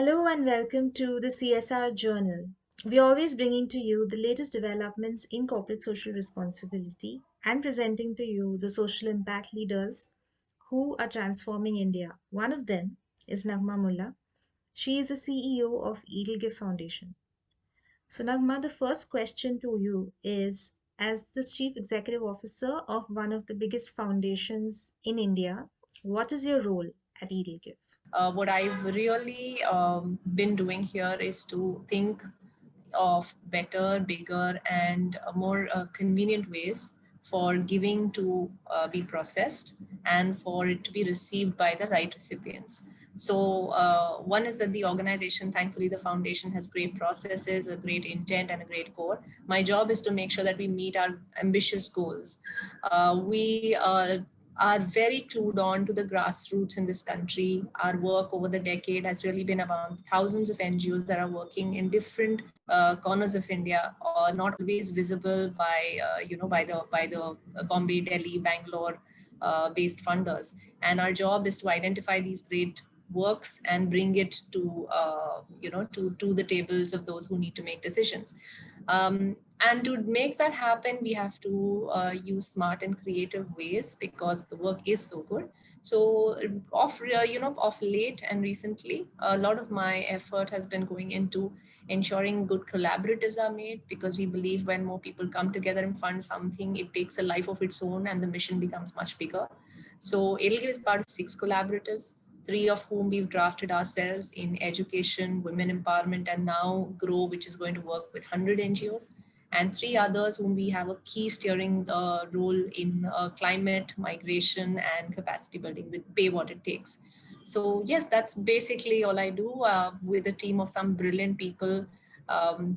Hello and welcome to the CSR Journal. We're always bringing to you the latest developments in corporate social responsibility and presenting to you the social impact leaders who are transforming India. One of them is Naghma Mulla. She is the CEO of EdelGive Foundation. So, Naghma, the first question to you is, as the Chief Executive Officer of one of the biggest foundations in India, what is your role at EdelGive? What I've really been doing here is to think of better, bigger, and more convenient ways for giving to be processed and for it to be received by the right recipients. So, one is that the organization, thankfully, the foundation has great processes, a great intent, and a great core. My job is to make sure that we meet our ambitious goals. We are very clued on to the grassroots in this country. Our work over the decade has really been about thousands of NGOs that are working in different corners of India, or not always visible by by the Bombay, Delhi, Bangalore based funders. And our job is to identify these great works and bring it to to the tables of those who need to make decisions. And to make that happen, we have to use smart and creative ways because the work is so good. So, of late and recently, a lot of my effort has been going into ensuring good collaboratives are made, because we believe when more people come together and fund something, it takes a life of its own and the mission becomes much bigger. So, EdelGive is part of 6 collaboratives, three of whom we've drafted ourselves in education, women empowerment, and now Grow, which is going to work with 100 NGOs, and three others whom we have a key steering role in climate, migration, and capacity building with Pay What It Takes. So yes, that's basically all I do with a team of some brilliant people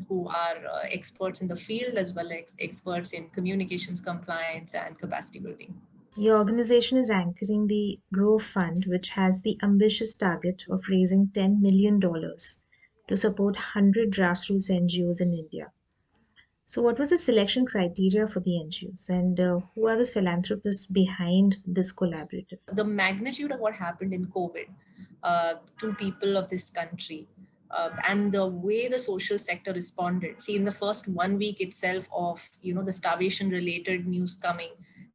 who are experts in the field as well as experts in communications, compliance, and capacity building. Your organization is anchoring the Grow Fund, which has the ambitious target of raising $10 million to support 100 grassroots NGOs in India. So, what was the selection criteria for the NGOs, and who are the philanthropists behind this collaborative? The magnitude of what happened in COVID to people of this country, and the way the social sector responded. See, in the first 1 week itself of the starvation related news coming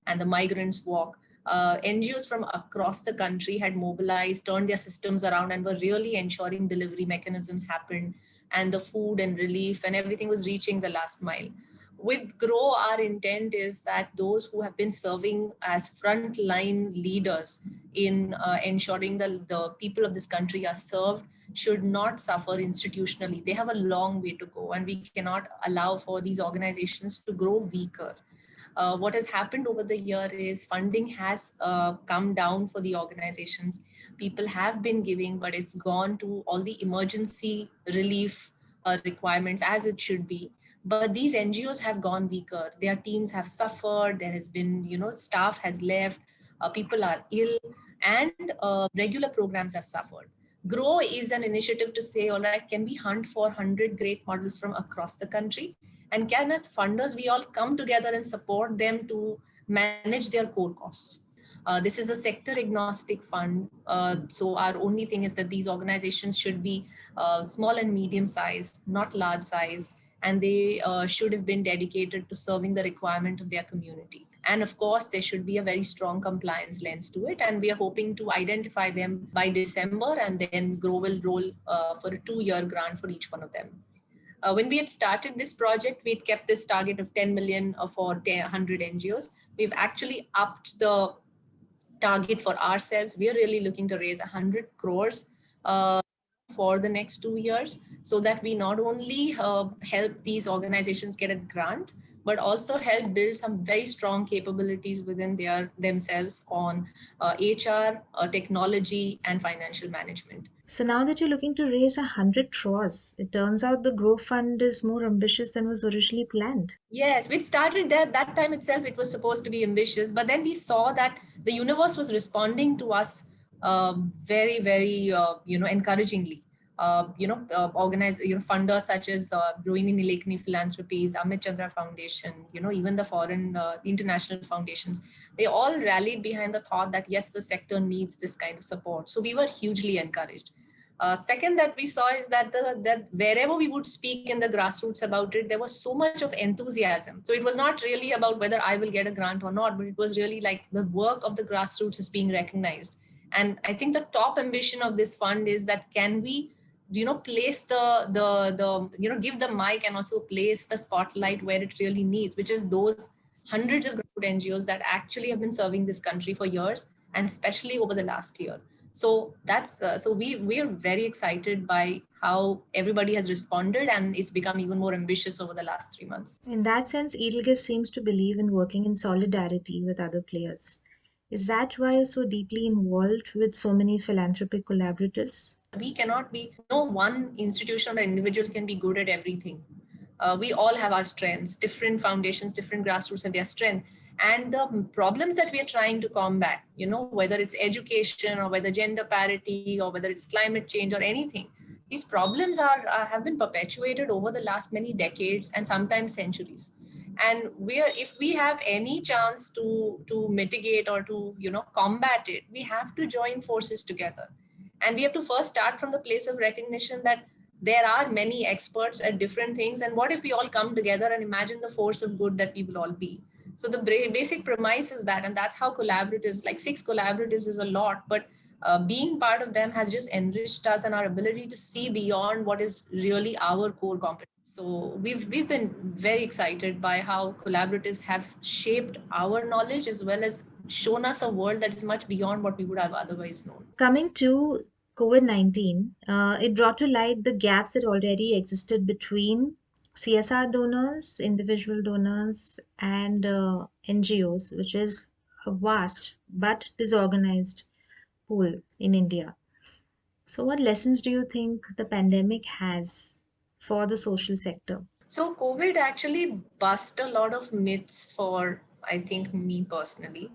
and the migrants walk, NGOs from across the country had mobilized, turned their systems around, and were really ensuring delivery mechanisms happened, and the food and relief and everything was reaching the last mile. With Grow, our intent is that those who have been serving as frontline leaders in ensuring that the people of this country are served should not suffer institutionally. They have a long way to go, and we cannot allow for these organizations to grow weaker. What has happened over the year is funding has come down for the organizations. People have been giving, but it's gone to all the emergency relief requirements as it should be. But these NGOs have gone weaker. Their teams have suffered. There has been, staff has left, people are ill, and regular programs have suffered. Grow is an initiative to say, all right, can we hunt for 100 great models from across the country? And can, as funders, we all come together and support them to manage their core costs? This is a sector agnostic fund. So our only thing is that these organizations should be small and medium sized, not large sized, and they should have been dedicated to serving the requirement of their community. And of course, there should be a very strong compliance lens to it. And we are hoping to identify them by December, and then Grow will roll for a 2-year grant for each one of them. When we had started this project, we'd kept this target of 10 million for 100 NGOs. We've actually upped the target for ourselves. We are really looking to raise 100 crores for the next 2 years, so that we not only help these organizations get a grant, but also help build some very strong capabilities within themselves on HR, technology, and financial management. So, now that you're looking to raise 100 crores, it turns out the Grow Fund is more ambitious than was originally planned. Yes, we started there. That time itself, it was supposed to be ambitious, but then we saw that the universe was responding to us very, very, encouragingly. Funders such as Rohini Nilekani Philanthropies, Amit Chandra Foundation, even the foreign international foundations, they all rallied behind the thought that yes, the sector needs this kind of support. So we were hugely encouraged. Second, that we saw is that that wherever we would speak in the grassroots about it, there was so much of enthusiasm. So it was not really about whether I will get a grant or not, but it was really like the work of the grassroots is being recognized. And I think the top ambition of this fund is that can we, place the give the mic and also place the spotlight where it really needs, which is those hundreds of NGOs that actually have been serving this country for years, and especially over the last year. So that's so we are very excited by how everybody has responded, and it's become even more ambitious over the last 3 months. In that sense, EdelGive seems to believe in working in solidarity with other players. Is that why you're so deeply involved with so many philanthropic collaboratives? We cannot be, no one institution or individual can be good at everything. We all have our strengths. Different foundations, different grassroots have their strength, and the problems that we are trying to combat, whether it's education or whether gender parity or whether it's climate change or anything, these problems are have been perpetuated over the last many decades and sometimes centuries. And if we have any chance to mitigate or to combat it, we have to join forces together. And we have to first start from the place of recognition that there are many experts at different things, and what if we all come together and imagine the force of good that we will all be. So the basic premise is that, and that's how collaboratives, like 6 collaboratives is a lot, but being part of them has just enriched us and our ability to see beyond what is really our core competence. So we've been very excited by how collaboratives have shaped our knowledge as well as shown us a world that is much beyond what we would have otherwise known. Coming to COVID 19, it brought to light the gaps that already existed between CSR donors, individual donors, and NGOs, which is a vast but disorganized pool in India. So, what lessons do you think the pandemic has for the social sector? So COVID actually bust a lot of myths for, I think, me personally.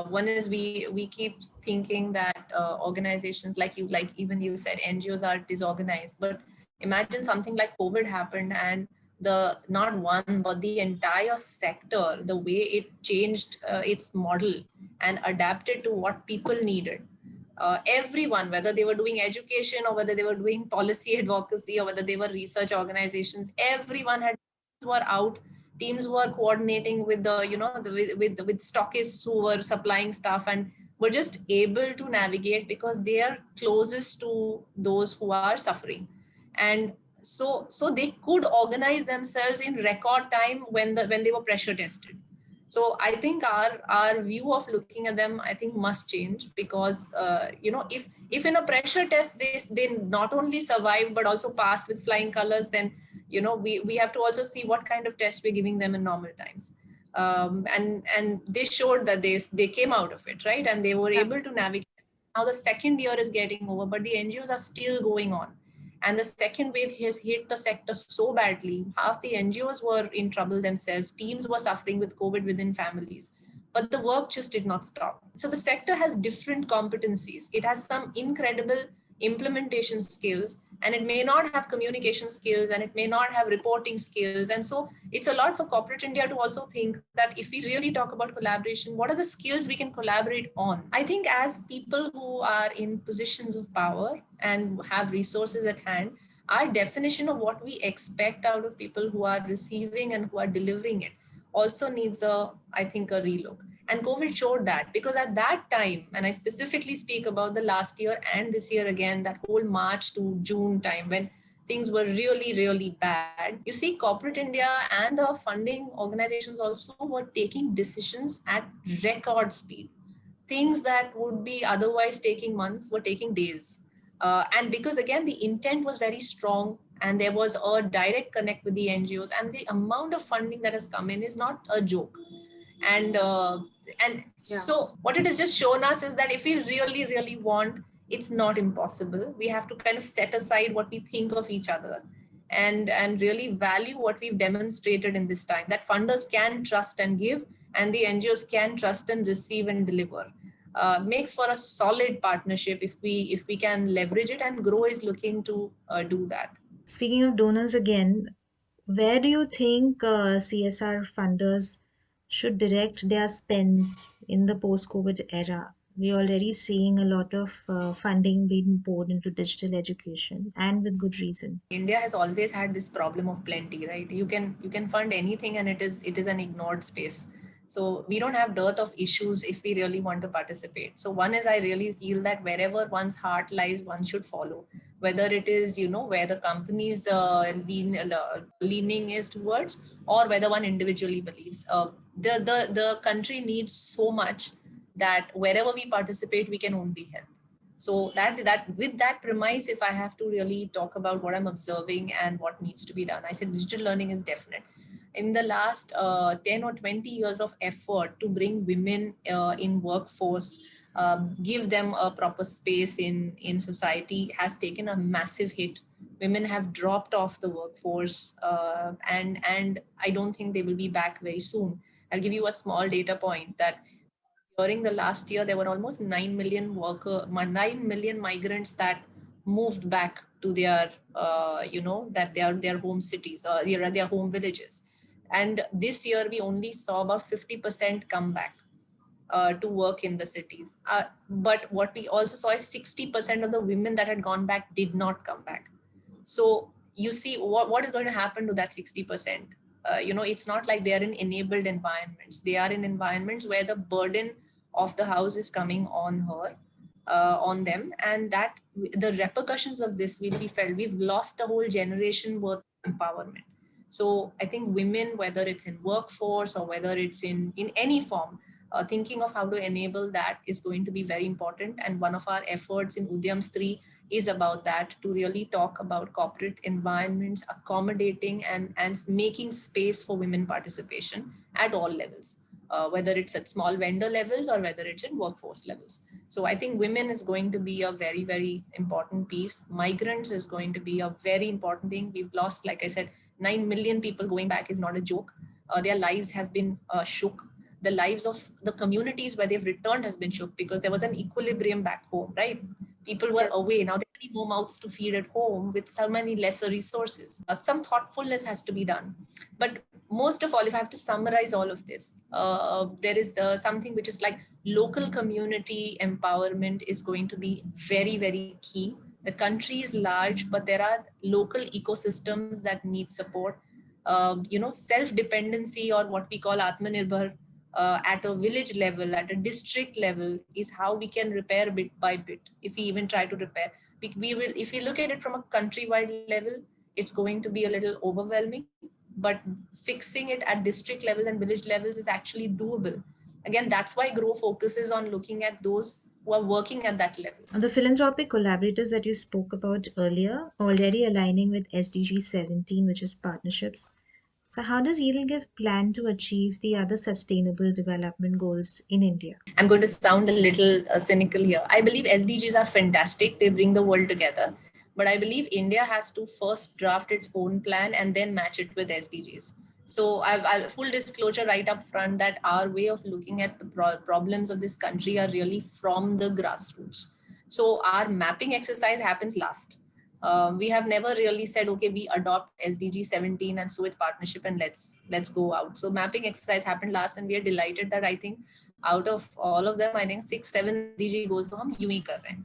One is we keep thinking that organizations like even you said NGOs are disorganized, but imagine something like COVID happened and the not one but the entire sector, the way it changed its model and adapted to what people needed. Everyone, whether they were doing education or whether they were doing policy advocacy or whether they were research organizations, everyone had were out. Teams were coordinating with the with stockists who were supplying stuff and were just able to navigate because they are closest to those who are suffering. And so they could organize themselves in record time when they were pressure tested. So I think our view of looking at them, I think, must change because if in a pressure test they not only survive but also pass with flying colors, then we have to also see what kind of test we're giving them in normal times. And they showed that they came out of it, right, and they were able to navigate. Now the second year is getting over, but the NGOs are still going on. And the second wave has hit the sector so badly. Half the NGOs were in trouble themselves. Teams were suffering with COVID within families. But the work just did not stop. So the sector has different competencies. It has some incredible implementation skills, and it may not have communication skills, and it may not have reporting skills. And so it's a lot for corporate India to also think that if we really talk about collaboration, what are the skills we can collaborate on? I think as people who are in positions of power and have resources at hand, our definition of what we expect out of people who are receiving and who are delivering it also needs I think, a relook. And COVID showed that, because at that time, and I specifically speak about the last year and this year again, that whole March to June time when things were really, really bad. You see, corporate India and the funding organizations also were taking decisions at record speed. Things that would be otherwise taking months were taking days. And because again, the intent was very strong and there was a direct connect with the NGOs, and the amount of funding that has come in is not a joke. And so what it has just shown us is that if we really, really want, it's not impossible. We have to kind of set aside what we think of each other and really value what we've demonstrated in this time, that funders can trust and give, and the NGOs can trust and receive and deliver. Makes for a solid partnership if we can leverage it, and Grow is looking to do that. Speaking of donors again, where do you think CSR funders should direct their spends in the post COVID era? We're already seeing a lot of funding being poured into digital education, and with good reason. India has always had this problem of plenty, right? You can fund anything and it is an ignored space. So we don't have dearth of issues if we really want to participate. So one is, I really feel that wherever one's heart lies, one should follow. Whether it is, where the company's leaning is towards, or whether one individually believes. The country needs so much that wherever we participate, we can only help. So that with that premise, if I have to really talk about what I'm observing and what needs to be done, I said digital learning is definite. In the last 10 or 20 years of effort to bring women in workforce, give them a proper space in society, has taken a massive hit. Women have dropped off the workforce, and I don't think they will be back very soon. I'll give you a small data point that during the last year, there were almost 9 million migrants that moved back to their, their home cities or their home villages. And this year, we only saw about 50% come back to work in the cities. But what we also saw is 60% of the women that had gone back did not come back. So you see what is going to happen to that 60%. It's not like they are in enabled environments. They are in environments where the burden of the house is coming on her, on them, and that the repercussions of this will be felt. We've lost a whole generation worth of empowerment. So I think women, whether it's in workforce or whether it's in any form, thinking of how to enable that is going to be very important. And one of our efforts in Udyams 3 is about that, to really talk about corporate environments accommodating and making space for women participation at all levels, whether it's at small vendor levels or whether it's in workforce levels. So I think women is going to be a very, very important piece. Migrants is going to be a very important thing. We've lost, like I said, 9 million people. Going back is not a joke. Their lives have been shook. The lives of the communities where they've returned has been shook, because there was an equilibrium back home, right? People were Yes. away. Now there are many more mouths to feed at home with so many lesser resources. Some thoughtfulness has to be done. But most of all, if I have to summarize all of this, there is something which is like local community empowerment is going to be very, very key. The country is large, but there are local ecosystems that need support. Self-dependency, or what we call Atmanirbhar, at a village level, at a district level, is how we can repair bit by bit. If we even try to repair, we will. If we look at it from a countrywide level, it's going to be a little overwhelming. But fixing it at district levels and village levels is actually doable. Again, that's why Grow focuses on looking at those who are working at that level. The philanthropic collaboratives that you spoke about earlier already aligning with SDG 17, which is partnerships. So, how does EdelGive plan to achieve the other sustainable development goals in India? I'm going to sound a little cynical here. I believe SDGs are fantastic. They bring the world together. But I believe India has to first draft its own plan and then match it with SDGs. So I'll full disclosure right up front that our way of looking at the problems of this country are really from the grassroots. So our mapping exercise happens last. We have never really said, okay, we adopt SDG 17 and so with partnership and let's go out. So mapping exercise happened last, and we are delighted that I think out of all of them, I think 6-7 SDG goals to hum यूं ही कर रहे हैं.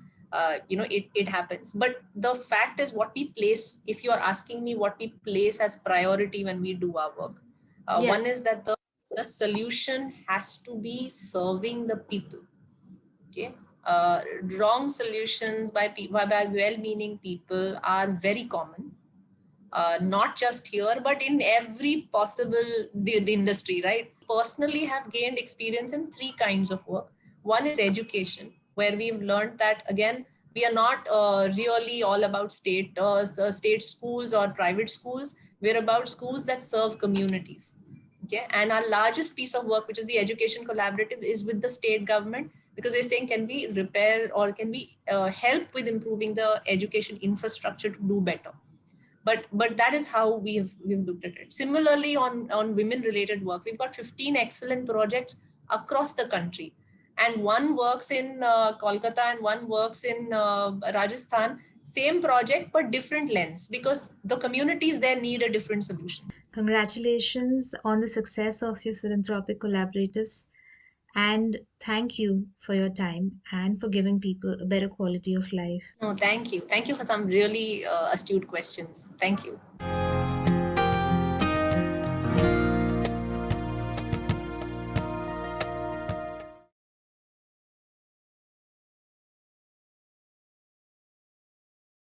It happens. But the fact is, what we place, if you are asking me what we place as priority when we do our work, one Yes. is that the solution has to be serving the people. Okay. Wrong solutions by well-meaning people are very common, not just here, but in every possible the industry, right? Personally have gained experience in three kinds of work. One is education, where we've learned that, again, we are not really all about state schools or private schools. We're about schools that serve communities. Okay, and our largest piece of work, which is the education collaborative, is with the state government, because they're saying, can we repair or can we help with improving the education infrastructure to do better? But that is how we've looked at it. Similarly, on women related work, we've got 15 excellent projects across the country, and one works in Kolkata and one works in Rajasthan. Same project but different lens, because the communities there need a different solution. Congratulations on the success of your philanthropic collaboratives. And thank you for your time and for giving people a better quality of life. No, thank you. Thank you for some really astute questions. Thank you.